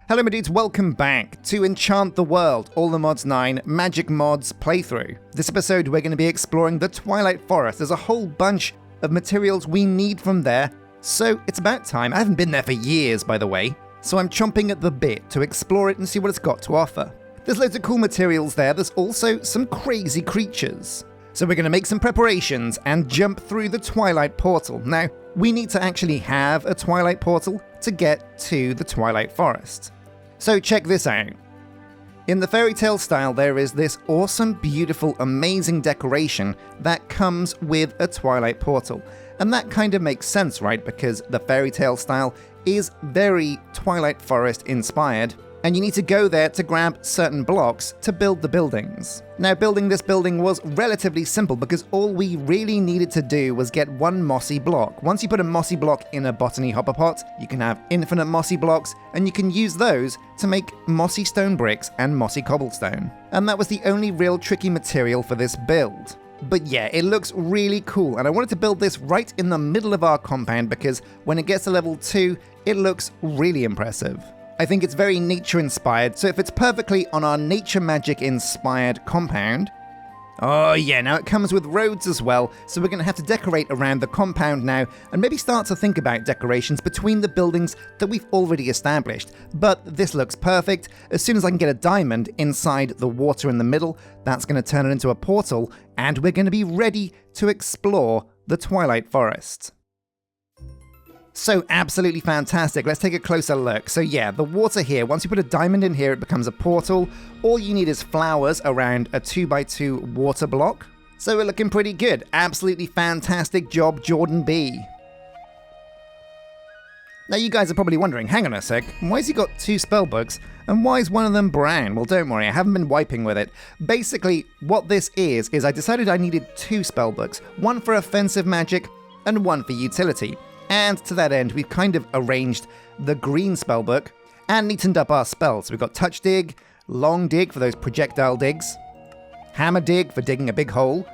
Hello my dudes, welcome back to Enchant the World, All the Mods 9 Magic Mods playthrough. This episode we're going to be exploring the Twilight Forest. There's a whole bunch of materials we need from there, so it's about time. I haven't been there for years, by the way, so I'm chomping at the bit to explore it and see what it's got to offer. There's loads of cool materials there, there's also some crazy creatures. So we're going to make some preparations and jump through the Twilight Portal. Now, we need to actually have a Twilight Portal to get to the Twilight Forest. So check this out. In the fairy tale style, there is this awesome, beautiful, amazing decoration that comes with a Twilight Portal. And that kind of makes sense, right? Because the fairy tale style is very Twilight Forest inspired, and you need to go there to grab certain blocks to build the buildings. Now, building this building was relatively simple because all we really needed to do was get one mossy block. Once you put a mossy block in a botany hopper pot, you can have infinite mossy blocks, and you can use those to make mossy stone bricks and mossy cobblestone. And that was the only real tricky material for this build. But yeah, it looks really cool, and I wanted to build this right in the middle of our compound because when it gets to level 2, it looks really impressive. I think it's very nature-inspired, so if it's perfectly on our nature magic-inspired compound... Oh yeah, now it comes with roads as well, so we're going to have to decorate around the compound now, and maybe start to think about decorations between the buildings that we've already established. But this looks perfect. As soon as I can get a diamond inside the water in the middle, that's going to turn it into a portal, and we're going to be ready to explore the Twilight Forest. So absolutely fantastic. Let's take a closer look. So yeah, the water here, once you put a diamond in here, it becomes a portal. All you need is flowers around a 2x2 water block. So we're looking pretty good. Absolutely fantastic job, Jordan B. Now you guys are probably wondering, hang on a sec, why has he got 2 spellbooks and why is one of them brown? Well, don't worry, I haven't been wiping with it. Basically, what this is I decided I needed 2 spellbooks, one for offensive magic and one for utility. And to that end, we've kind of arranged the green spellbook and neatened up our spells. So we've got Touch Dig, Long Dig for those projectile digs, Hammer Dig for digging a big hole,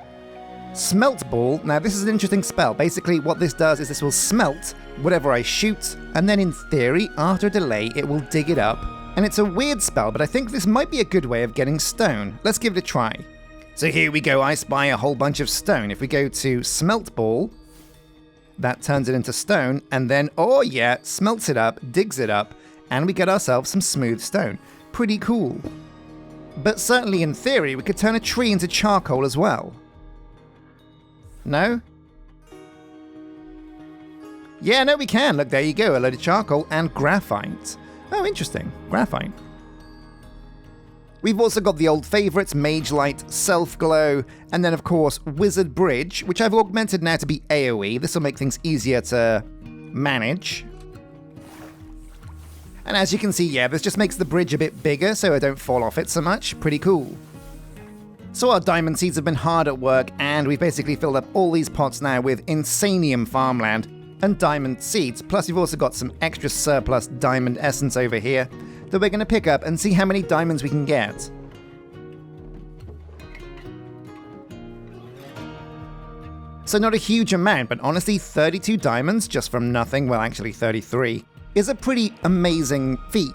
Smelt Ball. Now this is an interesting spell. Basically what this does is this will smelt whatever I shoot, and then in theory, after a delay, it will dig it up. And it's a weird spell, but I think this might be a good way of getting stone. Let's give it a try. So here we go, I spy a whole bunch of stone. If we go to Smelt Ball, that turns it into stone, and then, oh yeah, smelts it up, digs it up, and we get ourselves some smooth stone. Pretty cool. But certainly in theory, we could turn a tree into charcoal as well. No? Yeah, no, we can. Look, there you go, a load of charcoal and graphite. Oh, interesting. Graphite. We've also got the old favourites, Mage Light, Self Glow, and then of course Wizard Bridge, which I've augmented now to be AoE. This will make things easier to manage. And as you can see, yeah, this just makes the bridge a bit bigger so I don't fall off it so much. Pretty cool. So our diamond seeds have been hard at work, and we've basically filled up all these pots now with Insanium farmland and diamond seeds. Plus we've also got some extra surplus diamond essence over here that we're going to pick up and see how many diamonds we can get. So not a huge amount, but honestly 32 diamonds just from nothing, well actually 33, is a pretty amazing feat.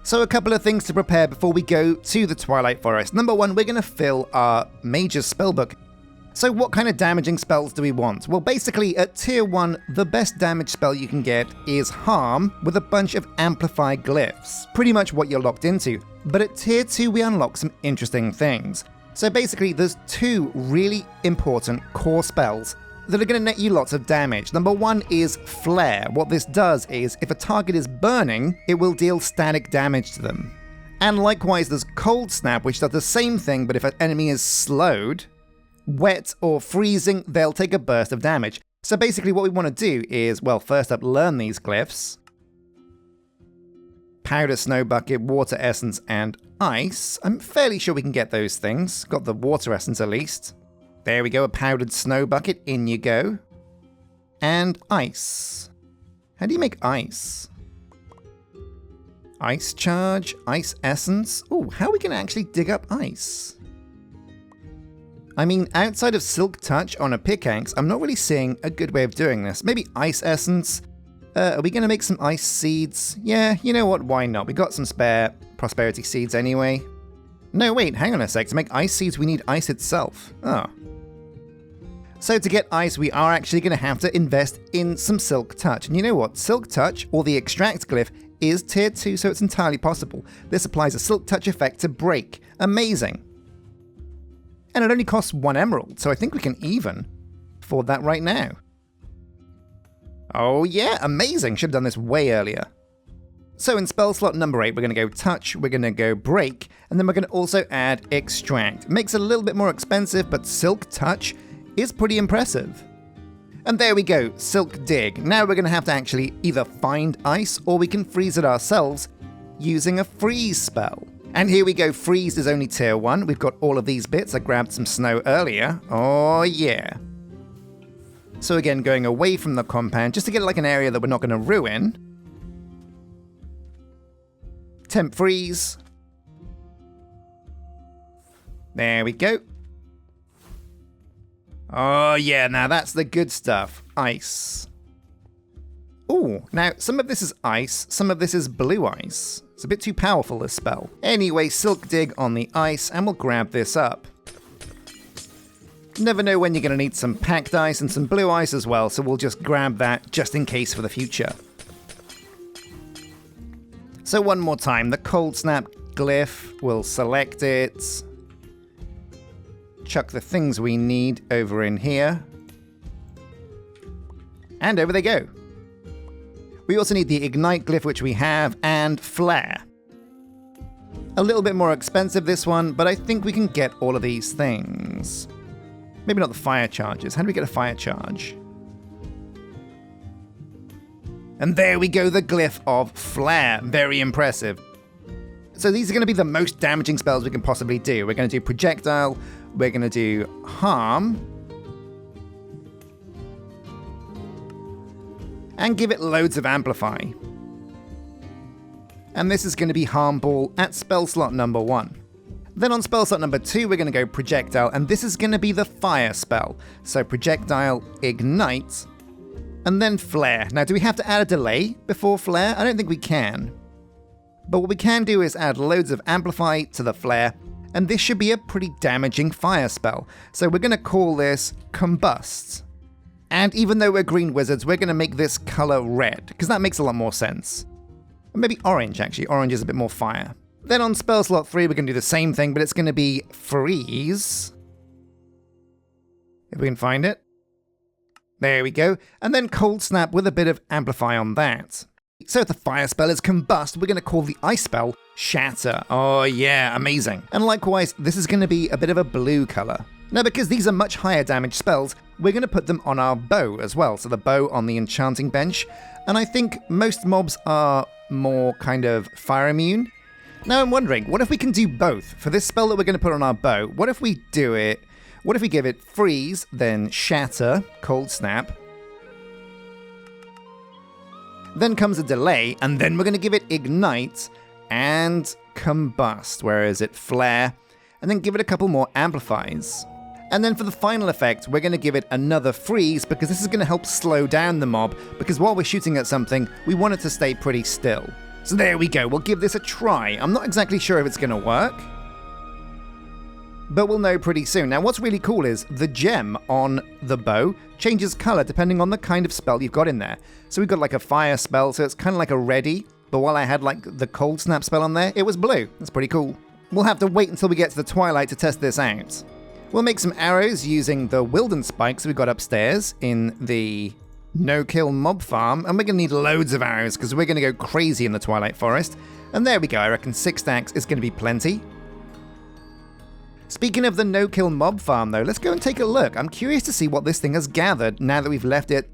So a couple of things to prepare before we go to the Twilight Forest. Number 1, we're going to fill our Mage's spellbook. So what kind of damaging spells do we want? Well, basically, at Tier 1, the best damage spell you can get is Harm with a bunch of amplified glyphs. Pretty much what you're locked into. But at Tier 2, we unlock some interesting things. So basically, there's 2 really important core spells that are going to net you lots of damage. Number 1 is Flare. What this does is, if a target is burning, it will deal static damage to them. And likewise, there's Cold Snap, which does the same thing, but if an enemy is slowed, wet or freezing, they'll take a burst of damage. So basically what we want to do is, well, first up, learn these glyphs. Powder, Snow Bucket, Water Essence, and Ice. I'm fairly sure we can get those things. Got the Water Essence at least. There we go, a Powdered Snow Bucket, in you go. And Ice. How do you make Ice? Ice Charge, Ice Essence. Ooh, how are we going to actually dig up ice? I mean, outside of Silk Touch on a pickaxe, I'm not really seeing a good way of doing this. Maybe Ice Essence, Are we going to make some ice seeds? Yeah, you know what, why not? We got some spare prosperity seeds anyway. No, wait, hang on a sec. To make ice seeds, we need ice itself. Oh. So to get ice, we are actually going to have to invest in some Silk Touch. And you know what? Silk Touch, or the Extract glyph, is tier 2, so it's entirely possible. This applies a Silk Touch effect to break. Amazing. And it only costs 1 emerald, so I think we can even afford that right now. Oh yeah, amazing. Should have done this way earlier. So in spell slot number 8, we're going to go Touch, we're going to go Break, and then we're going to also add Extract. Makes it a little bit more expensive, but Silk Touch is pretty impressive. And there we go, Silk Dig. Now we're going to have to actually either find ice or we can freeze it ourselves using a freeze spell. And here we go, freeze is only tier 1. We've got all of these bits. I grabbed some snow earlier. Oh yeah. So again, going away from the compound, just to get like an area that we're not going to ruin. Temp freeze. There we go. Oh yeah, now that's the good stuff. Ice. Ooh, now some of this is ice, some of this is blue ice. It's a bit too powerful, this spell. Anyway, Silk Dig on the ice, and we'll grab this up. Never know when you're going to need some packed ice and some blue ice as well, so we'll just grab that just in case for the future. So one more time, the Cold Snap glyph, we'll select it. Chuck the things we need over in here. And over they go. We also need the Ignite glyph, which we have, and Flare. A little bit more expensive, this one, but I think we can get all of these things. Maybe not the fire charges. How do we get a fire charge? And there we go, the glyph of Flare. Very impressive. So these are going to be the most damaging spells we can possibly do. We're going to do Projectile, we're going to do Harm, and give it loads of Amplify. And this is going to be Harm Ball at spell slot number 1. Then on spell slot number 2, we're going to go Projectile, and this is going to be the Fire spell. So Projectile, Ignite, and then Flare. Now, do we have to add a delay before Flare? I don't think we can. But what we can do is add loads of Amplify to the Flare, and this should be a pretty damaging fire spell. So we're going to call this Combust. And even though we're green wizards, we're going to make this color red, because that makes a lot more sense. Or maybe orange, actually. Orange is a bit more fire. Then on spell slot 3, we're going to do the same thing, but it's going to be Freeze. If we can find it. There we go. And then Cold Snap with a bit of Amplify on that. So if the fire spell is Combust, we're going to call the ice spell Shatter. Oh yeah, amazing. And likewise, this is going to be a bit of a blue color. Now because these are much higher damage spells, we're going to put them on our bow as well. So the bow on the enchanting bench. And I think most mobs are more kind of fire immune. Now I'm wondering, what if we can do both? For this spell that we're going to put on our bow, what if we do it, what if we give it Freeze, then Shatter, Cold Snap, then comes a delay, and then we're going to give it Ignite and Combust, where is it? Flare, and then give it a couple more Amplifies. And then for the final effect, we're going to give it another Freeze, because this is going to help slow down the mob, because while we're shooting at something, we want it to stay pretty still. So there we go, we'll give this a try. I'm not exactly sure if it's going to work, but we'll know pretty soon. Now what's really cool is the gem on the bow changes color depending on the kind of spell you've got in there. So we've got like a fire spell, so it's kind of like a ready, but while I had like the Cold Snap spell on there, it was blue. That's pretty cool. We'll have to wait until we get to the Twilight to test this out. We'll make some arrows using the Wilden Spikes we've got upstairs in the no-kill mob farm, and we're going to need loads of arrows because we're going to go crazy in the Twilight Forest. And there we go, I reckon 6 stacks is going to be plenty. Speaking of the no-kill mob farm though, let's go and take a look. I'm curious to see what this thing has gathered now that we've left it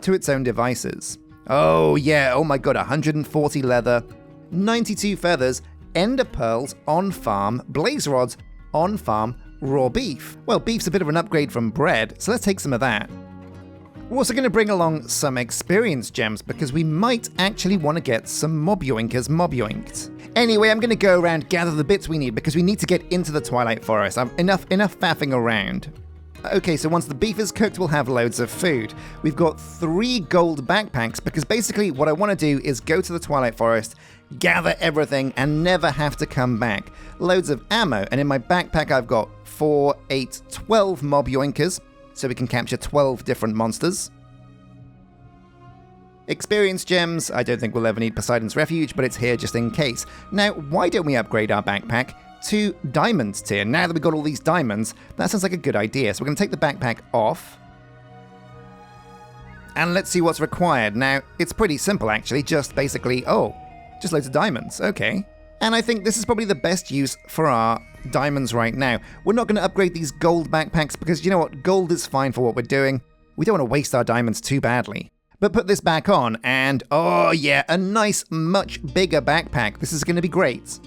to its own devices. Oh yeah, oh my god, 140 leather, 92 feathers, ender pearls on farm, blaze rods on farm, raw beef. Well, beef's a bit of an upgrade from bread, so let's take some of that. We're also going to bring along some experience gems because we might actually want to get some mob yoinkers mob yoinked. Anyway, I'm going to go around, gather the bits we need because we need to get into the Twilight Forest. Enough faffing around. Okay, so once the beef is cooked, we'll have loads of food. We've got 3 gold backpacks, because basically what I want to do is go to the Twilight Forest, gather everything, and never have to come back. Loads of ammo, and in my backpack I've got 4, 8, 12 mob yoinkers, so we can capture 12 different monsters. Experience gems, I don't think we'll ever need Poseidon's Refuge, but it's here just in case. Now, why don't we upgrade our backpack to diamonds tier? Now that we've got all these diamonds, that sounds like a good idea. So we're going to take the backpack off. And let's see what's required. Now, it's pretty simple actually, just basically, just loads of diamonds, okay. And I think this is probably the best use for our diamonds right now. We're not going to upgrade these gold backpacks because you know what, gold is fine for what we're doing. We don't want to waste our diamonds too badly. But put this back on and, oh yeah, a nice, much bigger backpack. This is going to be great.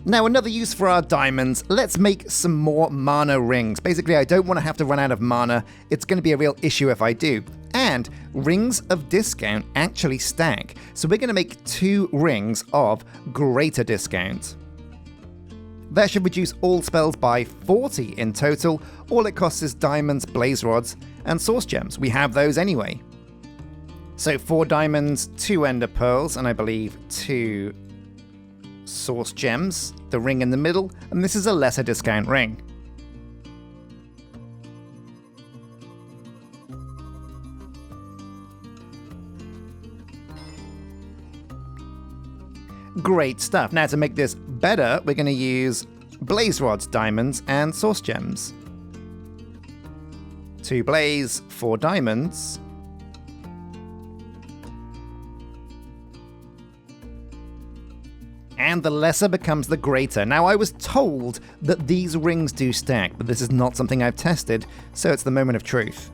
Now, another use for our diamonds, let's make some more mana rings. Basically, I don't want to have to run out of mana. It's going to be a real issue if I do. And rings of discount actually stack. So we're going to make 2 rings of greater discount. That should reduce all spells by 40 in total. All it costs is diamonds, blaze rods, and source gems. We have those anyway. So 4 diamonds, 2 ender pearls, and I believe 2 source gems, the ring in the middle, and this is a lesser discount ring. Great stuff. Now to make this better, we're going to use blaze rods, diamonds, and source gems. 2 blaze, 4 diamonds. And the lesser becomes the greater. Now, I was told that these rings do stack, but this is not something I've tested, so it's the moment of truth.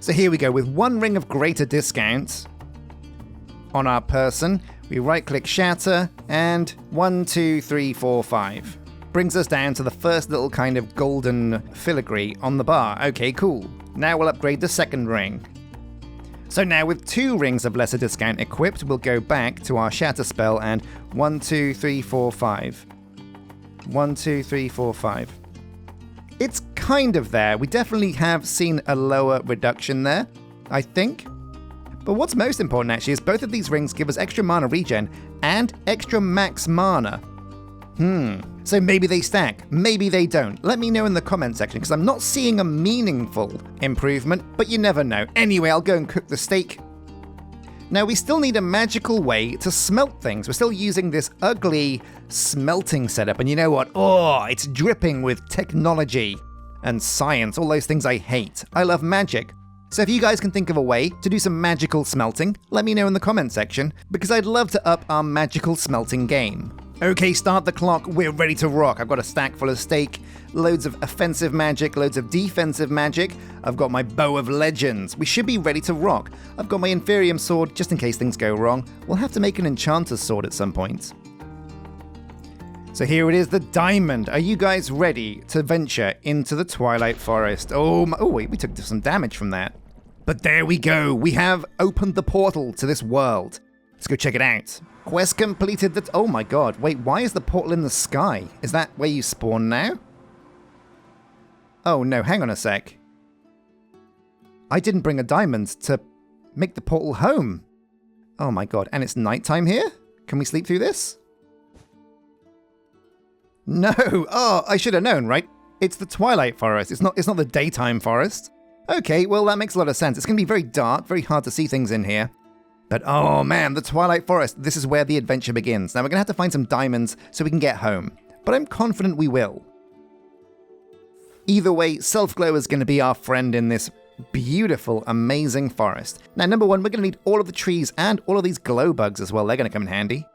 So here we go, with 1 ring of greater discount on our person, we right-click shatter, and 1, 2, 3, 4, 5. Brings us down to the first little kind of golden filigree on the bar. Okay, cool. Now we'll upgrade the second ring. So now with 2 rings of lesser discount equipped, we'll go back to our shatter spell and 1, 2, 3, 4, 5. 1, 2, 3, 4, 5. It's kind of there. We definitely have seen a lower reduction there, I think. But what's most important actually is both of these rings give us extra mana regen and extra max mana. So maybe they stack, maybe they don't. Let me know in the comment section, because I'm not seeing a meaningful improvement, but you never know. Anyway, I'll go and cook the steak. Now, we still need a magical way to smelt things. We're still using this ugly smelting setup, and you know what? Oh, it's dripping with technology and science, all those things I hate. I love magic. So if you guys can think of a way to do some magical smelting, let me know in the comment section, because I'd love to up our magical smelting game. Okay, start the clock, we're ready to rock. I've got a stack full of steak, loads of offensive magic, loads of defensive magic. I've got my bow of legends. We should be ready to rock. I've got my Inferium sword, just in case things go wrong. We'll have to make an enchanter's sword at some point. So here it is, the diamond. Are you guys ready to venture into the Twilight Forest? Oh wait, we took some damage from that. But there we go, we have opened the portal to this world. Let's go check it out. Quest completed. Oh my god, wait, why is the portal in the sky? Is that where you spawn now? Oh no, hang on a sec. I didn't bring a diamond to make the portal home. Oh my god, and it's nighttime here? Can we sleep through this? No, oh, I should have known, right? It's the Twilight Forest, it's not the daytime forest. Okay, well that makes a lot of sense. It's going to be very dark, very hard to see things in here. But oh man, the Twilight Forest, this is where the adventure begins. Now we're going to have to find some diamonds so we can get home. But I'm confident we will. Either way, Self-Glow is going to be our friend in this beautiful, amazing forest. Now number 1, we're going to need all of the trees and all of these glow bugs as well. They're going to come in handy.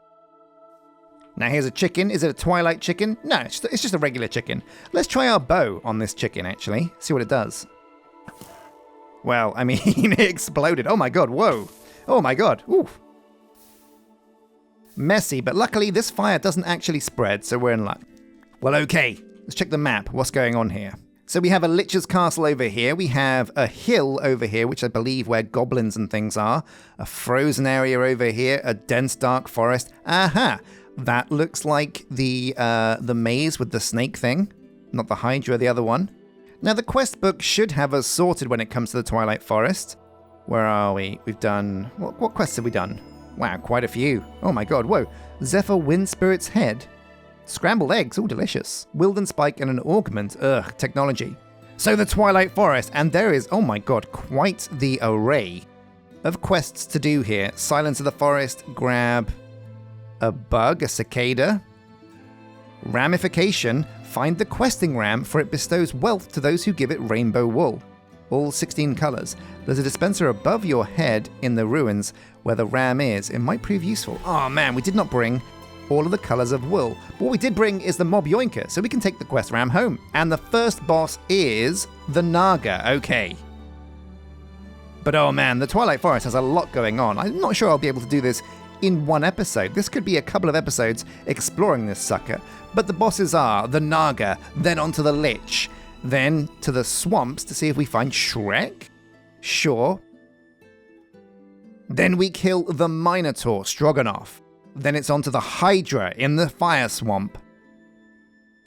Now here's a chicken. Is it a Twilight chicken? No, it's just a regular chicken. Let's try our bow on this chicken actually. See what it does. Well, I mean, it exploded. Oh my god, whoa. Oh my god, oof. Messy, but luckily this fire doesn't actually spread, so we're in luck. Well, okay, let's check the map. What's going on here? So we have a Lich's Castle over here. We have a hill over here, which I believe where goblins and things are. A frozen area over here, a dense dark forest. Aha! That looks like the maze with the snake thing. Not the Hydra, the other one. Now, the quest book should have us sorted when it comes to the Twilight Forest. Where are we? We've done... What quests have we done? Wow, quite a few. Oh my god, whoa. Zephyr Wind Spirit's Head. Scrambled eggs, all delicious. Wilden Spike and an Augment, ugh, technology. So the Twilight Forest, and there is, oh my god, quite the array of quests to do here. Silence of the Forest, grab a bug, a cicada. Ramification, find the questing ram, for it bestows wealth to those who give it rainbow wool. All 16 colors. There's a dispenser above your head in the ruins where the ram is. It might prove useful. Oh man, we did not bring all of the colors of wool. But what we did bring is the mob yoinker, so we can take the quest ram home. And the first boss is the Naga. Okay. But oh man, the Twilight Forest has a lot going on. I'm not sure I'll be able to do this in one episode. This could be a couple of episodes exploring this sucker. But the bosses are the Naga, then onto the Lich, then to the swamps to see if we find Shrek. Sure. Then we kill the Minotaur, Stroganoff. Then it's onto the Hydra in the Fire Swamp.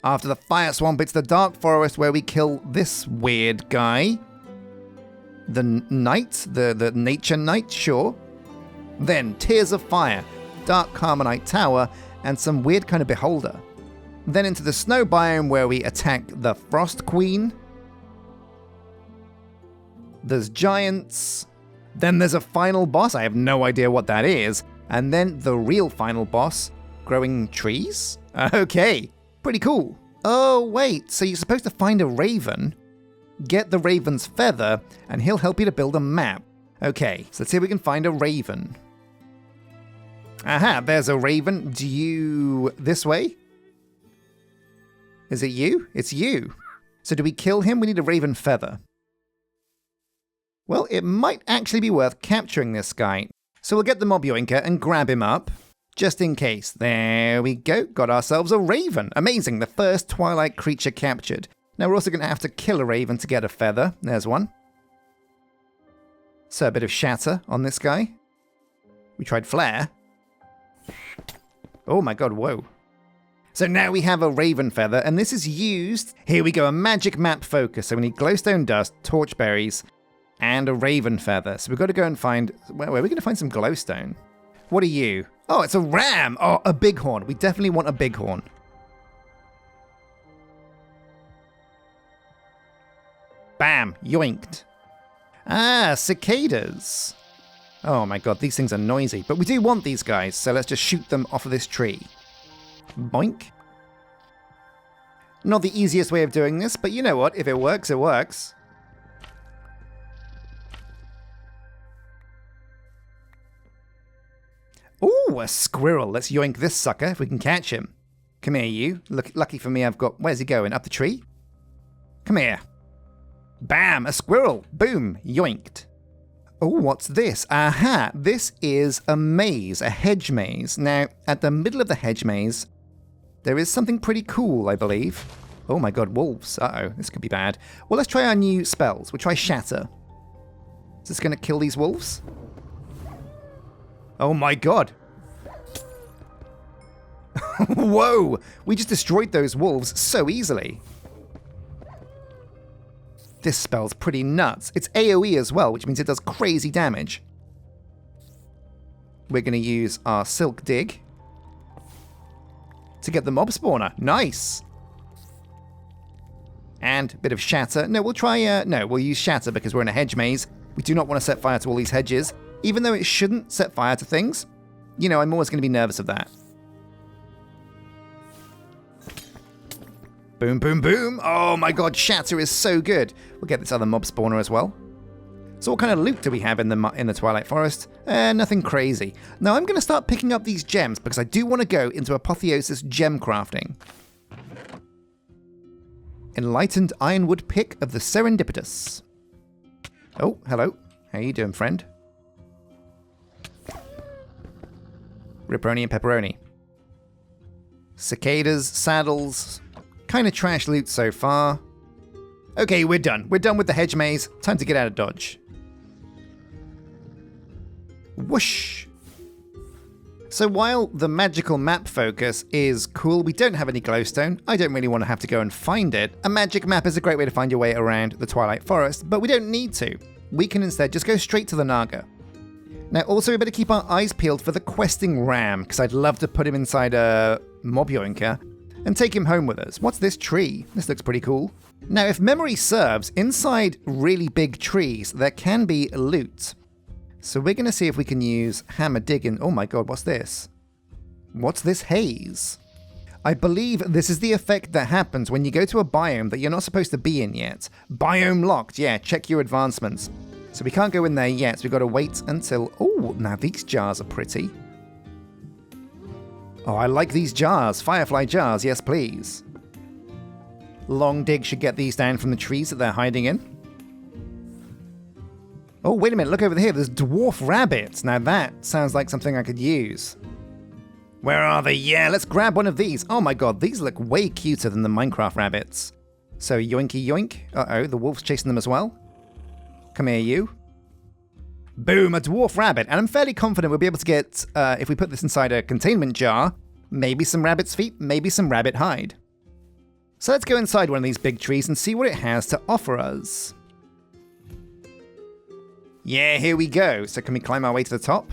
After the Fire Swamp, it's the Dark Forest where we kill this weird guy. The Knight, the Nature Knight, sure. Then Tears of Fire, Dark Carmenite Tower, and some weird kind of beholder. Then into the snow biome where we attack the Frost Queen. There's giants. Then there's a final boss, I have no idea what that is. And then the real final boss, growing trees? Okay, pretty cool. Oh wait, so you're supposed to find a raven, get the raven's feather, and he'll help you to build a map. Okay, so let's see if we can find a raven. Aha, there's a raven. Do you... this way? Is it you? It's you. So do we kill him? We need a raven feather. Well, it might actually be worth capturing this guy. So we'll get the mob yoinker and grab him up, just in case. There we go. Got ourselves a raven. Amazing. The first Twilight creature captured. Now we're also going to have to kill a raven to get a feather. There's one. So a bit of shatter on this guy. We tried flare. Oh my god, whoa. So now we have a raven feather, and this is used... Here we go, a magic map focus. So we need glowstone dust, torchberries, and a raven feather. So we've got to go and find... Where are we going to find some glowstone? What are you? Oh, it's a ram! Oh, a bighorn. We definitely want a bighorn. Bam! Yoinked. Ah, cicadas. Oh my god, these things are noisy. But we do want these guys, so let's just shoot them off of this tree. Boink. Not the easiest way of doing this, but you know what? If it works, it works. Ooh, a squirrel. Let's yoink this sucker if we can catch him. Come here, you. Look, lucky for me, I've got... Where's he going? Up the tree? Come here. Bam! A squirrel. Boom. Yoinked. Oh, what's this? Aha! This is a maze, a hedge maze. Now, at the middle of the hedge maze, there is something pretty cool, I believe. Oh my god, wolves. Uh-oh, this could be bad. Well, let's try our new spells. We'll try Shatter. Is this going to kill these wolves? Oh my god. Whoa! We just destroyed those wolves so easily. This spell's pretty nuts. It's AoE as well, which means it does crazy damage. We're going to use our Silk Dig to get the mob spawner. Nice! And a bit of Shatter. No, we'll try... no, we'll use Shatter because we're in a hedge maze. We do not want to set fire to all these hedges. Even though it shouldn't set fire to things. You know, I'm always going to be nervous of that. Boom, boom, boom. Oh my god, Shatter is so good. We'll get this other mob spawner as well. So what kind of loot do we have in the Twilight Forest? Nothing crazy. Now I'm going to start picking up these gems because I do want to go into Apotheosis gem crafting. Enlightened Ironwood Pick of the Serendipitous. Oh, hello. How you doing, friend? Ripperoni and pepperoni. Cicadas, saddles... Kind of trash loot so far. Okay, we're done. We're done with the hedge maze. Time to get out of Dodge. Whoosh. So while the magical map focus is cool, we don't have any glowstone. I don't really want to have to go and find it. A magic map is a great way to find your way around the Twilight Forest, but we don't need to. We can instead just go straight to the Naga. Now also we better keep our eyes peeled for the questing ram, because I'd love to put him inside a mob yoinker and take him home with us. What's this tree? This looks pretty cool. Now if memory serves, inside really big trees there can be loot. So we're going to see if we can use hammer digging. Oh my god, what's this? What's this haze? I believe this is the effect that happens when you go to a biome that you're not supposed to be in yet. Biome locked, yeah, check your advancements. So we can't go in there yet, so we've got to wait until... Oh, now these jars are pretty. Oh, I like these jars. Firefly jars, yes please. Long dig should get these down from the trees that they're hiding in. Oh, wait a minute, look over here, there's dwarf rabbits. Now that sounds like something I could use. Where are they? Yeah, let's grab one of these. Oh my god, these look way cuter than the Minecraft rabbits. So yoinky yoink. Uh-oh, the wolf's chasing them as well. Come here, you. Boom, a dwarf rabbit. And I'm fairly confident we'll be able to get, if we put this inside a containment jar, maybe some rabbit's feet, maybe some rabbit hide. So let's go inside one of these big trees and see what it has to offer us. Yeah, here we go. So can we climb our way to the top?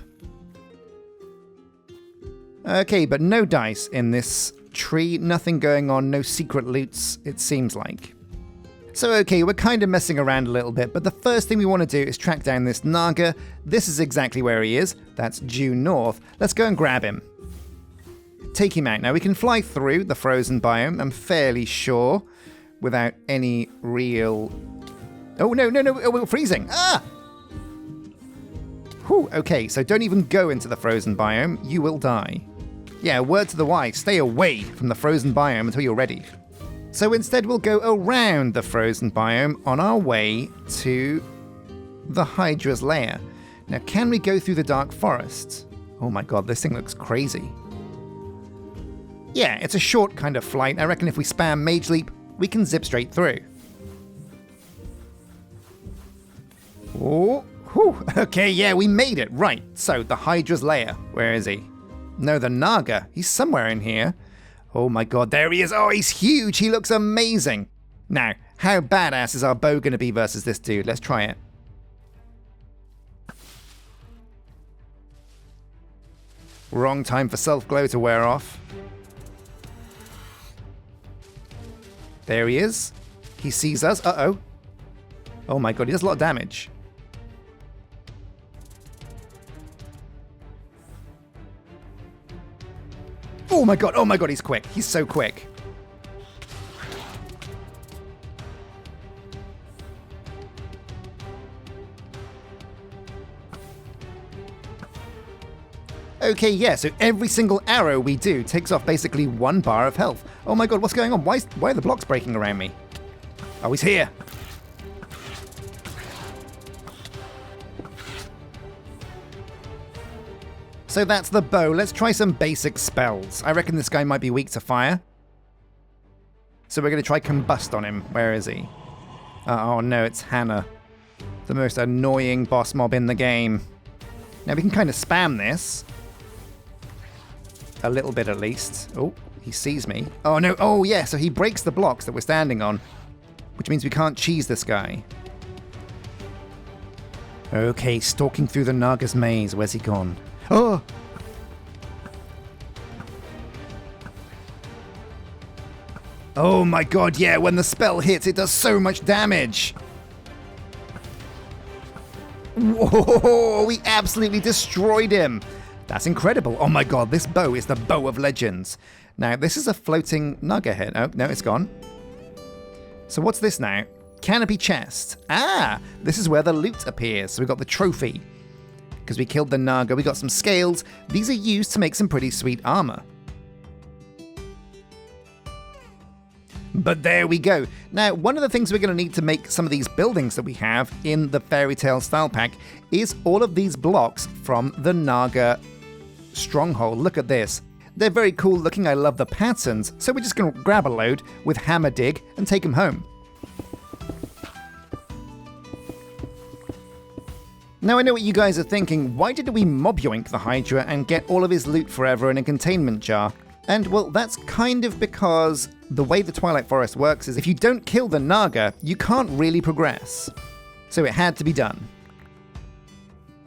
Okay, but no dice in this tree. Nothing going on, no secret loots, it seems like. So okay, we're kind of messing around a little bit, but the first thing we want to do is track down this Naga. This is exactly where he is. That's due north. Let's go and grab him. Take him out. Now we can fly through the frozen biome, I'm fairly sure, without any real... Oh, no, oh, we're freezing. Ah! Whew, okay, so don't even go into the frozen biome. You will die. Yeah, word to the wise, stay away from the frozen biome until you're ready. So instead we'll go around the frozen biome on our way to the Hydra's lair. Now can we go through the dark forest? Oh my god, this thing looks crazy. Yeah, it's a short kind of flight. I reckon if we spam Mage Leap, we can zip straight through. Oh, whew. Okay, yeah, we made it. Right, so the Hydra's lair. Where is he? No, the Naga. He's somewhere in here. Oh my god, there he is. Oh, he's huge. He looks amazing. Now, how badass is our bow going to be versus this dude? Let's try it. Wrong time for self-glow to wear off. There he is. He sees us. Uh-oh. Oh my god, he does a lot of damage. Oh my god, he's quick. He's so quick. Okay, yeah, so every single arrow we do takes off basically 1 bar of health. Oh my god, what's going on? Why are the blocks breaking around me? Oh, he's here. So that's the bow. Let's try some basic spells. I reckon this guy might be weak to fire. So we're going to try Combust on him. Where is he? Oh no, it's Hannah. The most annoying boss mob in the game. Now we can kind of spam this. A little bit at least. Oh, he sees me. Oh no, oh yeah, so he breaks the blocks that we're standing on. Which means we can't cheese this guy. Okay, stalking through the Naga's maze. Where's he gone? Oh! Oh my god, yeah, when the spell hits, it does so much damage! Whoa, we absolutely destroyed him! That's incredible. Oh my god, this bow is the bow of legends. Now, this is a floating Naga head. Oh, no, it's gone. So what's this now? Canopy chest. Ah, this is where the loot appears. So we've got the trophy. Because we killed the Naga, we got some scales. These are used to make some pretty sweet armor. But there we go. Now, one of the things we're going to need to make some of these buildings that we have in the Fairy Tale Style Pack is all of these blocks from the Naga stronghold. Look at this. They're very cool looking. I love the patterns. So we're just going to grab a load with Hammer Dig and take them home. Now I know what you guys are thinking, why did we mob yoink the Hydra and get all of his loot forever in a containment jar? And well, that's kind of because the way the Twilight Forest works is if you don't kill the Naga, you can't really progress. So it had to be done.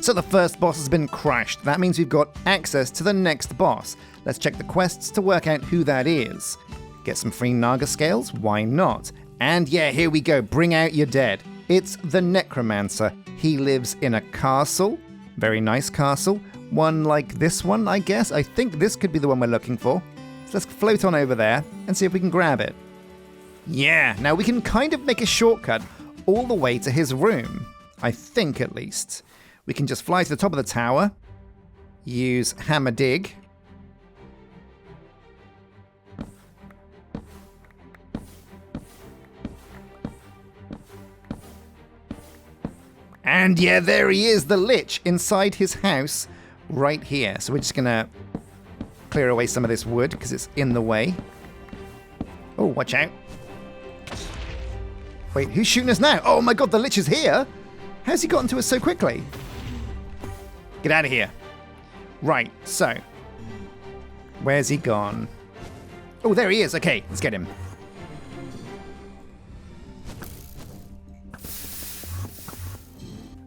So the first boss has been crushed. That means we've got access to the next boss. Let's check the quests to work out who that is. Get some free Naga scales? Why not? And yeah, here we go. Bring out your dead. It's the Necromancer. He lives in a castle. Very nice castle. One like this one, I guess. I think this could be the one we're looking for. So let's float on over there and see if we can grab it. Yeah, now we can kind of make a shortcut all the way to his room. I think, at least. We can just fly to the top of the tower. Use hammer dig. And yeah, there he is, the Lich, inside his house right here. So we're just going to clear away some of this wood because it's in the way. Oh, watch out. Wait, who's shooting us now? Oh my god, the Lich is here? How's he gotten to us so quickly? Get out of here. Right, so. Where's he gone? Oh, there he is. Okay, let's get him.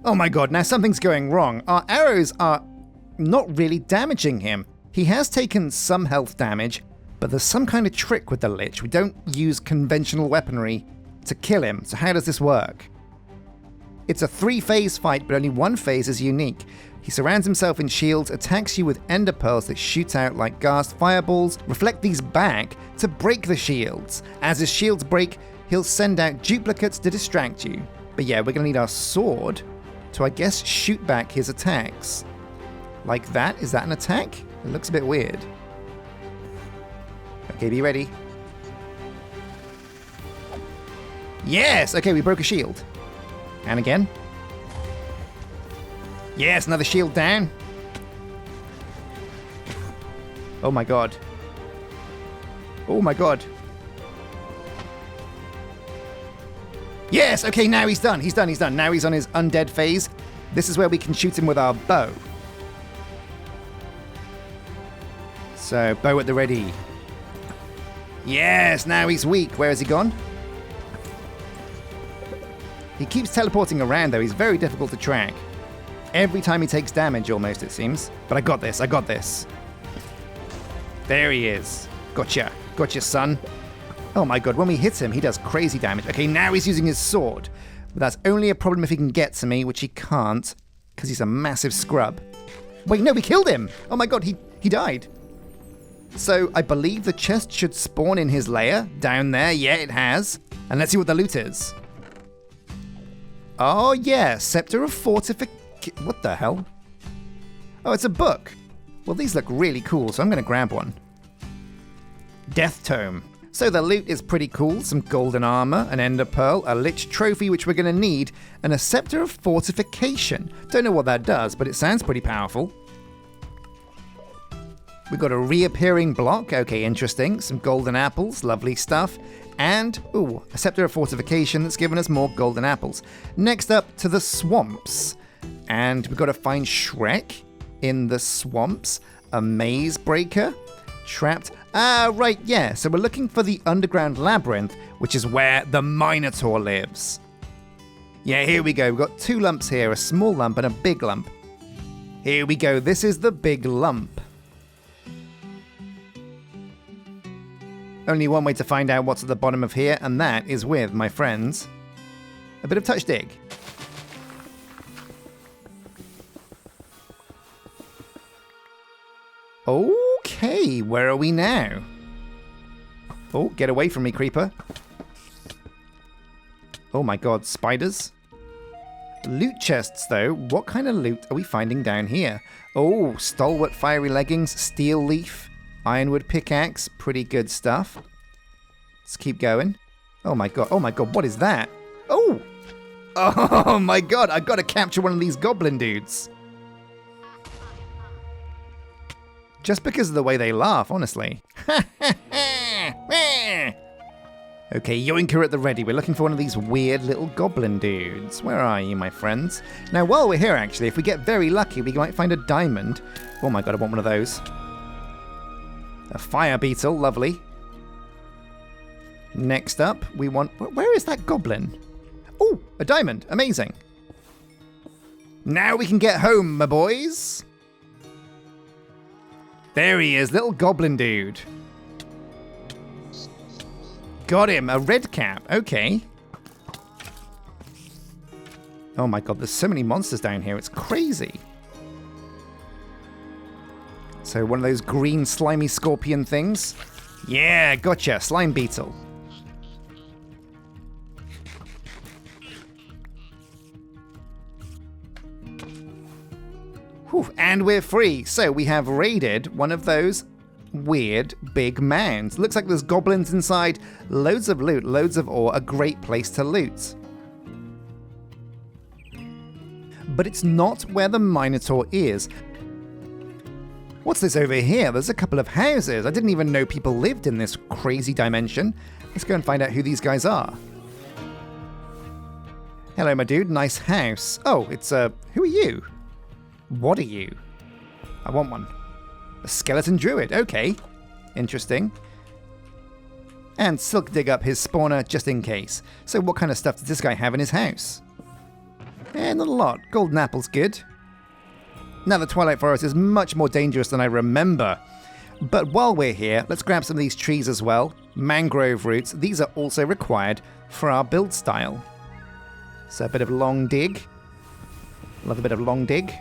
Oh my god, now something's going wrong. Our arrows are not really damaging him. He has taken some health damage, but there's some kind of trick with the Lich. We don't use conventional weaponry to kill him. So how does this work? It's a 3-phase fight, but only one phase is unique. He surrounds himself in shields, attacks you with ender pearls that shoot out like ghast fireballs, reflect these back to break the shields. As his shields break, he'll send out duplicates to distract you. But yeah, we're gonna need our sword to, I guess, shoot back his attacks. Like that? Is that an attack? It looks a bit weird. Okay, be ready. Yes! Okay, we broke a shield. And again. Yes, another shield down. Oh my god. Oh my god. Yes, okay, now he's done. He's done. Now he's on his undead phase. This is where we can shoot him with our bow. So, bow at the ready. Yes, now he's weak. Where has he gone? He keeps teleporting around, though. He's very difficult to track. Every time he takes damage, almost, it seems. But I got this. I got this. There he is. Gotcha. Gotcha, son. Oh my god, when we hit him, he does crazy damage. Okay, now he's using his sword. But that's only a problem if he can get to me, which he can't, because he's a massive scrub. Wait, no, we killed him! Oh my god, he died. So, I believe the chest should spawn in his lair. Down there, yeah, it has. And let's see what the loot is. Oh yeah, Scepter of Fortification. What the hell? Oh, it's a book. Well, these look really cool, so I'm going to grab one. Death Tome. So the loot is pretty cool. Some golden armor, an ender pearl, a Lich trophy, which we're going to need, and a Scepter of Fortification. Don't know what that does, but it sounds pretty powerful. We've got a reappearing block. Okay, interesting. Some golden apples. Lovely stuff. And, ooh, a Scepter of Fortification that's given us more golden apples. Next up to the swamps. And we've got to find Shrek in the swamps. A maze breaker. Trapped. Ah, right, yeah. So we're looking for the underground labyrinth, which is where the Minotaur lives. Yeah, here we go. We've got 2 lumps here, a small lump and a big lump. Here we go. This is the big lump. Only one way to find out what's at the bottom of here, and that is with, my friends, a bit of touch dig. Okay, where are we now? Oh, get away from me, creeper. Oh my god, spiders. Loot chests, though. What kind of loot are we finding down here? Oh, stalwart fiery leggings, steel leaf, ironwood pickaxe, pretty good stuff. Let's keep going. Oh my god, what is that? Oh! Oh my god, I've got to capture one of these goblin dudes. Just because of the way they laugh, honestly. Okay, Yoinker at the ready. We're looking for one of these weird little goblin dudes. Where are you, my friends? Now, while we're here, actually, if we get very lucky, we might find a diamond. Oh my god, I want one of those. A fire beetle, lovely. Next up, we want... Where is that goblin? Oh, a diamond. Amazing. Now we can get home, my boys. There he is, little goblin dude. Got him, a red cap. Okay. Oh my god, there's so many monsters down here. It's crazy. So one of those green slimy scorpion things. Yeah, gotcha. Slime beetle. Whew, and we're free. So we have raided one of those weird big mounds. Looks like there's goblins inside. Loads of loot, loads of ore. A great place to loot. But it's not where the Minotaur is. What's this over here? There's a couple of houses. I didn't even know people lived in this crazy dimension. Let's go and find out who these guys are. Hello, my dude. Nice house. Oh, it's who are you? What are you? I want one. A skeleton druid. Okay. Interesting. And Silk dig up his spawner just in case. So what kind of stuff does this guy have in his house? Not a lot. Golden apple's good. Now the Twilight Forest is much more dangerous than I remember. But while we're here, let's grab some of these trees as well. Mangrove roots. These are also required for our build style. So a bit of long dig. Love a bit of long dig.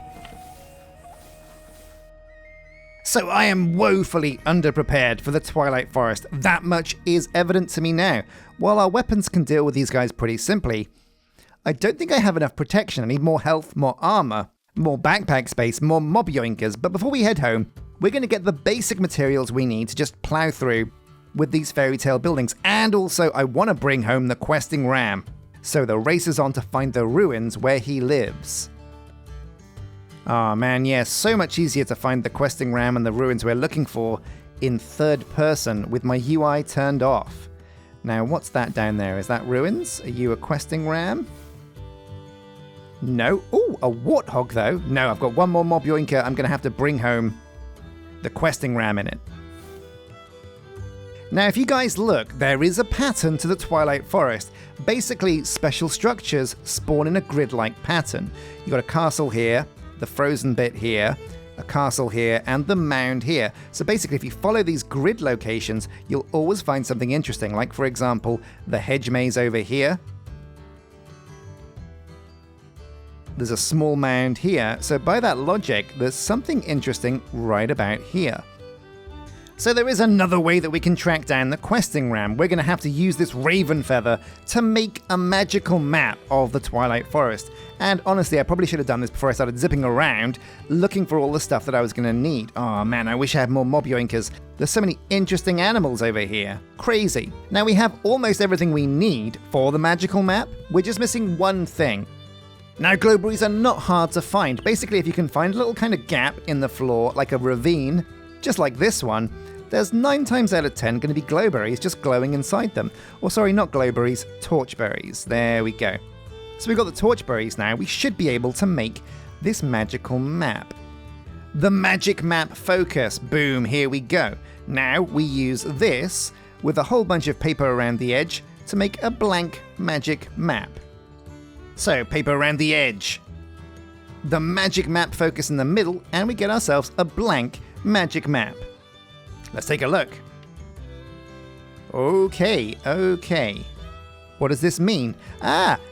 So I am woefully underprepared for the Twilight Forest. That much is evident to me now. While our weapons can deal with these guys pretty simply, I don't think I have enough protection. I need more health, more armor, more backpack space, more mob yoinkers. But before we head home, we're going to get the basic materials we need to just plow through with these fairy tale buildings. And also, I want to bring home the questing ram. So the race is on to find the ruins where he lives. Oh man, yeah, so much easier to find the questing ram and the ruins we're looking for in third person with my UI turned off. Now, what's that down there? Is that ruins? Are you a questing ram? No. Ooh, a warthog though. No, I've got one more mob yoinker. I'm going to have to bring home the questing ram in it. Now, if you guys look, there is a pattern to the Twilight Forest. Basically, special structures spawn in a grid-like pattern. You've got a castle here, the frozen bit here, a castle here, and the mound here. So basically, if you follow these grid locations, you'll always find something interesting, like, for example, the hedge maze over here. There's a small mound here, so by that logic, there's something interesting right about here. So there is another way that we can track down the questing ram. We're going to have to use this raven feather to make a magical map of the Twilight Forest. And honestly, I probably should have done this before I started zipping around, looking for all the stuff that I was going to need. Oh man, I wish I had more mob yoinkers. There's so many interesting animals over here. Crazy. Now we have almost everything we need for the magical map. We're just missing one thing. Now, glowberries are not hard to find. Basically, if you can find a little kind of gap in the floor, like a ravine, just like this one, there's 9 times out of 10 going to be glowberries just glowing inside them. Or sorry, not glowberries, torchberries. There we go. So we've got the torchberries now. We should be able to make this magical map. The magic map focus. Boom, here we go. Now we use this with a whole bunch of paper around the edge to make a blank magic map. So, paper around the edge. The magic map focus in the middle, and we get ourselves a blank magic map. Let's take a look. Okay. What does this mean?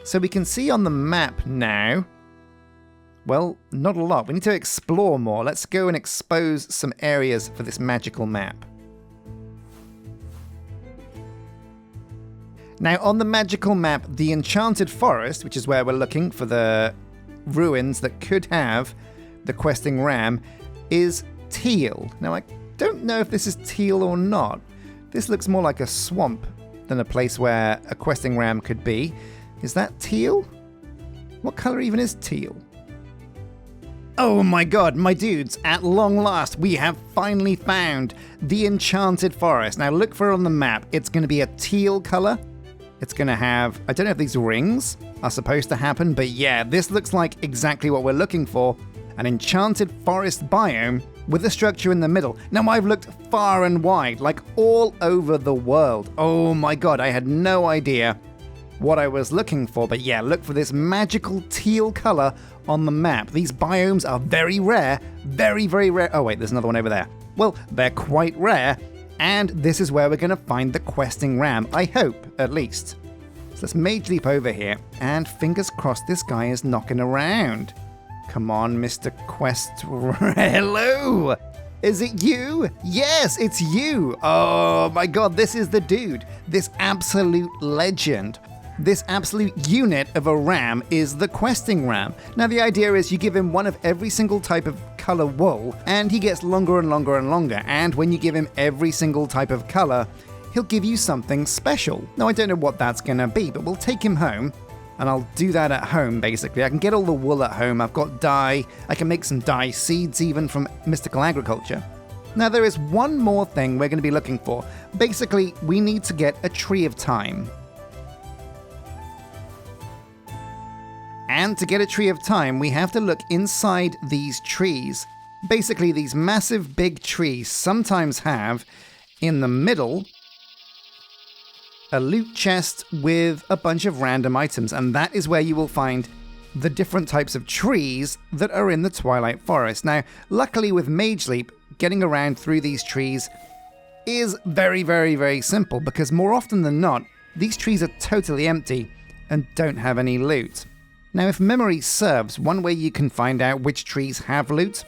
So we can see on the map now. Well, not a lot. We need to explore more. Let's go and expose some areas for this magical map. Now, on the magical map, the Enchanted Forest, which is where we're looking for the ruins that could have the questing ram, is teal. Now, I don't know if this is teal or not. This looks more like a swamp than a place where a questing ram could be. Is that teal? What color even is teal? Oh my god, my dudes, at long last, we have finally found the Enchanted Forest. Now look for it on the map. It's going to be a teal color. It's going to have, I don't know if these rings are supposed to happen, but yeah, this looks like exactly what we're looking for. An enchanted forest biome with a structure in the middle. Now I've looked far and wide, like all over the world. Oh my god, I had no idea what I was looking for, but yeah, look for this magical teal color on the map. These biomes are very rare, very, very rare. Oh wait, there's another one over there. Well, they're quite rare, and this is where we're going to find the questing ram, I hope, at least. So let's mage leap over here, and fingers crossed this guy is knocking around. Come on, Mr. Quest. Hello! Is it you? Yes, it's you! Oh my god, this is the dude. This absolute legend. This absolute unit of a ram is the questing ram. Now the idea is you give him one of every single type of color wool, and he gets longer and longer and longer. And when you give him every single type of color, he'll give you something special. Now I don't know what that's gonna be, but we'll take him home. And I'll do that at home, basically. I can get all the wool at home. I've got dye. I can make some dye seeds even from mystical agriculture. Now, there is one more thing we're going to be looking for. Basically, we need to get a tree of time. And to get a tree of time, we have to look inside these trees. Basically, these massive big trees sometimes have, in the middle, a loot chest with a bunch of random items, and that is where you will find the different types of trees that are in the Twilight Forest. Now, luckily with Mage Leap, getting around through these trees is very, very, very simple, because more often than not, these trees are totally empty and don't have any loot. Now, if memory serves, one way you can find out which trees have loot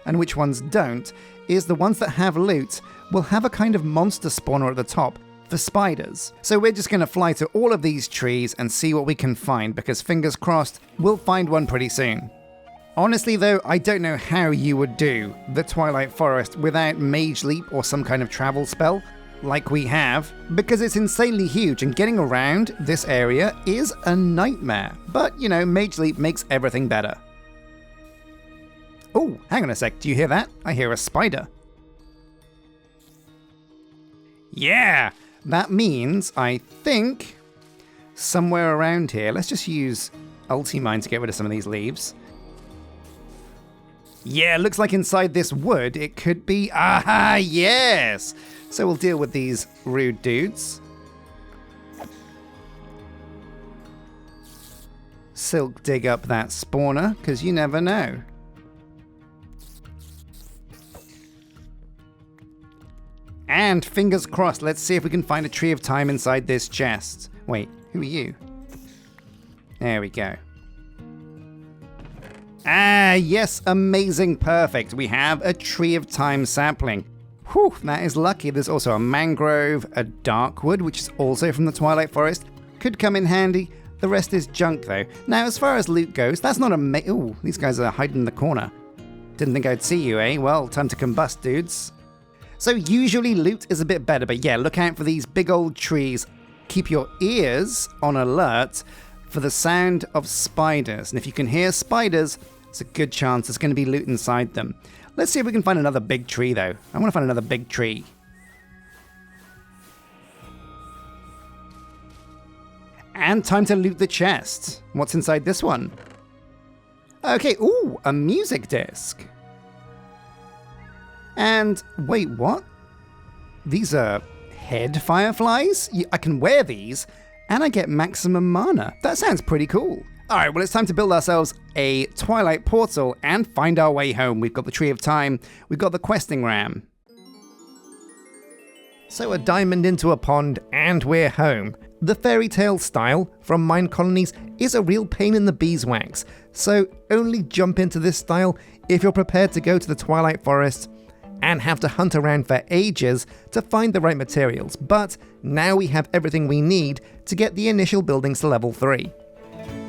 and which ones don't is the ones that have loot will have a kind of monster spawner at the top for spiders. So we're just going to fly to all of these trees and see what we can find, because fingers crossed, we'll find one pretty soon. Honestly though, I don't know how you would do the Twilight Forest without Mage Leap or some kind of travel spell, like we have, because it's insanely huge and getting around this area is a nightmare. But, you know, Mage Leap makes everything better. Oh, hang on a sec, do you hear that? I hear a spider. Yeah! That means, I think, somewhere around here, let's just use Ultimine to get rid of some of these leaves. Yeah, looks like inside this wood it could be, aha, yes! So we'll deal with these rude dudes. Silk dig up that spawner, because you never know. And fingers crossed, let's see if we can find a tree of time inside this chest. Wait, who are you? There we go. Ah, yes, amazing, perfect. We have a tree of time sapling. Whew, that is lucky. There's also a mangrove, a darkwood, which is also from the Twilight Forest. Could come in handy. The rest is junk, though. Now, as far as loot goes, that's not a ooh, these guys are hiding in the corner. Didn't think I'd see you, eh? Well, time to combust, dudes. So usually loot is a bit better, but yeah, look out for these big old trees. Keep your ears on alert for the sound of spiders. And if you can hear spiders, it's a good chance there's going to be loot inside them. Let's see if we can find another big tree, though. I want to find another big tree. And time to loot the chest. What's inside this one? Okay, ooh, a music disc. And wait, what? These are head fireflies? I can wear these, and I get maximum mana. That sounds pretty cool. Alright, well, it's time to build ourselves a Twilight portal and find our way home. We've got the Tree of Time, we've got the questing ram. So a diamond into a pond, and we're home. The fairy tale style from Minecolonies is a real pain in the beeswax, so only jump into this style if you're prepared to go to the Twilight Forest and have to hunt around for ages to find the right materials. But now we have everything we need to get the initial buildings to level 3.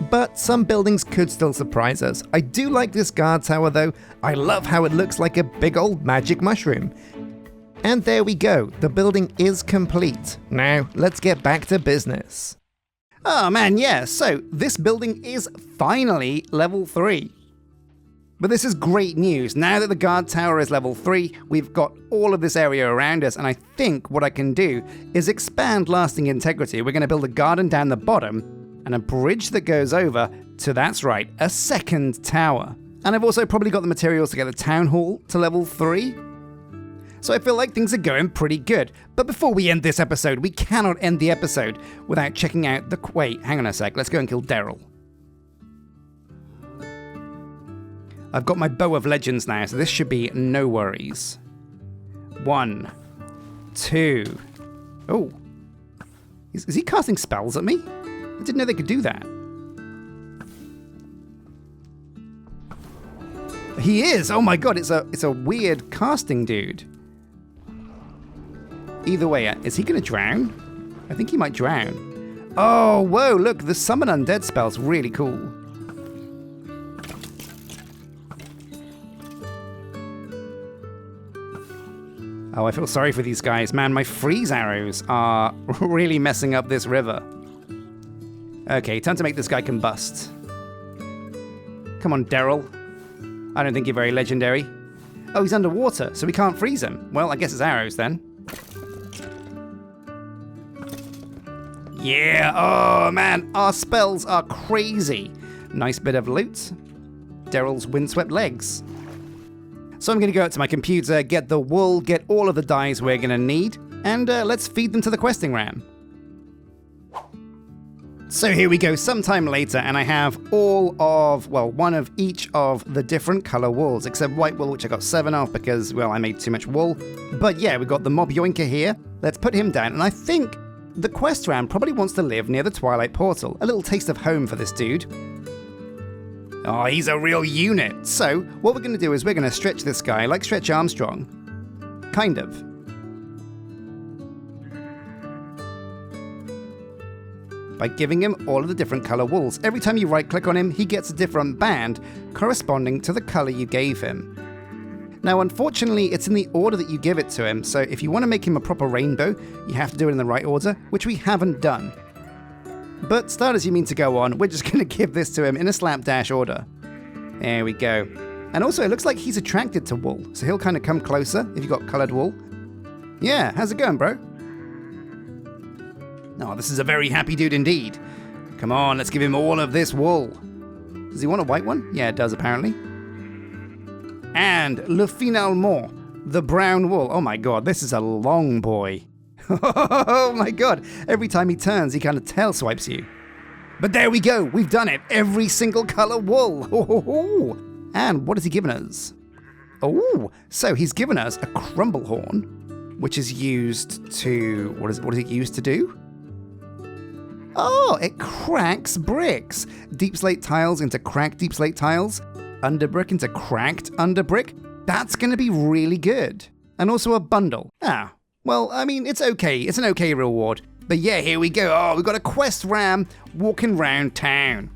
But some buildings could still surprise us. I do like this guard tower though. I love how it looks like a big old magic mushroom. And there we go, the building is complete. Now let's get back to business. Oh man, yeah, so this building is finally level 3. But this is great news. Now that the guard tower is level 3, we've got all of this area around us, and I think what I can do is expand lasting integrity. We're going to build a garden down the bottom and a bridge that goes over to, that's right, a second tower. And I've also probably got the materials to get the town hall to level 3. So I feel like things are going pretty good. But before we end this episode, we cannot end the episode without checking out the... Wait, hang on a sec. Let's go and kill Daryl. I've got my bow of legends now, so this should be no worries. 1, 2. Oh. Is he casting spells at me? I didn't know they could do that. He is! Oh my god, it's a weird casting dude. Either way, is he gonna drown? I think he might drown. Oh, whoa, look, the summon undead spell's really cool. Oh, I feel sorry for these guys. Man, my freeze arrows are really messing up this river. Okay, time to make this guy combust. Come on, Daryl. I don't think you're very legendary. Oh, he's underwater, so we can't freeze him. Well, I guess it's arrows then. Yeah, oh man, our spells are crazy. Nice bit of loot. Daryl's windswept legs. So I'm going to go out to my computer, get the wool, get all of the dyes we're going to need, and let's feed them to the questing ram. So here we go, sometime later, and I have all of, well, one of each of the different color wools, except white wool, which I got 7 of because, well, I made too much wool. But yeah, we've got the mob yoinker here. Let's put him down, and I think the quest ram probably wants to live near the Twilight portal. A little taste of home for this dude. Oh, he's a real unit. So, what we're going to do is we're going to stretch this guy like Stretch Armstrong. Kind of. By giving him all of the different color wools. Every time you right-click on him, he gets a different band corresponding to the color you gave him. Now, unfortunately, it's in the order that you give it to him, so if you want to make him a proper rainbow, you have to do it in the right order, which we haven't done. But start as you mean to go on, we're just going to give this to him in a slapdash order. There we go. And also, it looks like he's attracted to wool, so he'll kind of come closer if you've got colored wool. Yeah, how's it going, bro? Oh, this is a very happy dude indeed. Come on, let's give him all of this wool. Does he want a white one? Yeah, it does, apparently. And le finalement, the brown wool. Oh my god, this is a long boy. Oh my god, every time he turns, he kind of tail swipes you. But there we go, we've done it. Every single color wool. And what has he given us? Oh, so he's given us a crumble horn, which is used to, what is it used to do? Oh, it cracks bricks. Deep slate tiles into cracked deep slate tiles. Underbrick into cracked underbrick. That's going to be really good. And also a bundle. Ah, well, I mean, it's okay. It's an okay reward. But yeah, here we go. Oh, we've got a quest ram walking around town.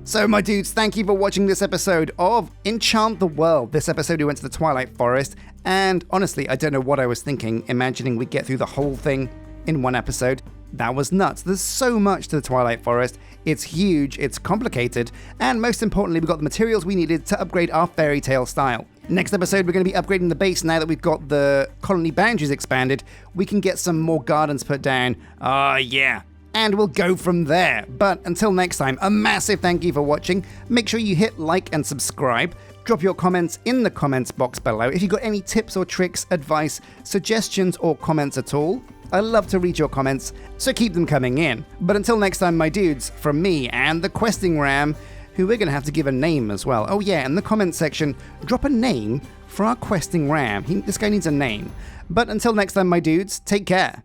So my dudes, thank you for watching this episode of Enchant the World. This episode we went to the Twilight Forest. And honestly, I don't know what I was thinking, imagining we'd get through the whole thing in one episode. That was nuts. There's so much to the Twilight Forest. It's huge, it's complicated, and most importantly, we've got the materials we needed to upgrade our fairy tale style. Next episode, we're going to be upgrading the base. Now that we've got the colony boundaries expanded, we can get some more gardens put down. Yeah. And we'll go from there. But until next time, a massive thank you for watching. Make sure you hit like and subscribe. Drop your comments in the comments box below. If you've got any tips or tricks, advice, suggestions, or comments at all, I love to read your comments, so keep them coming in. But until next time, my dudes, from me and the questing ram, who we're going to have to give a name as well. Oh yeah, in the comment section, drop a name for our questing ram. This guy needs a name. But until next time, my dudes, take care.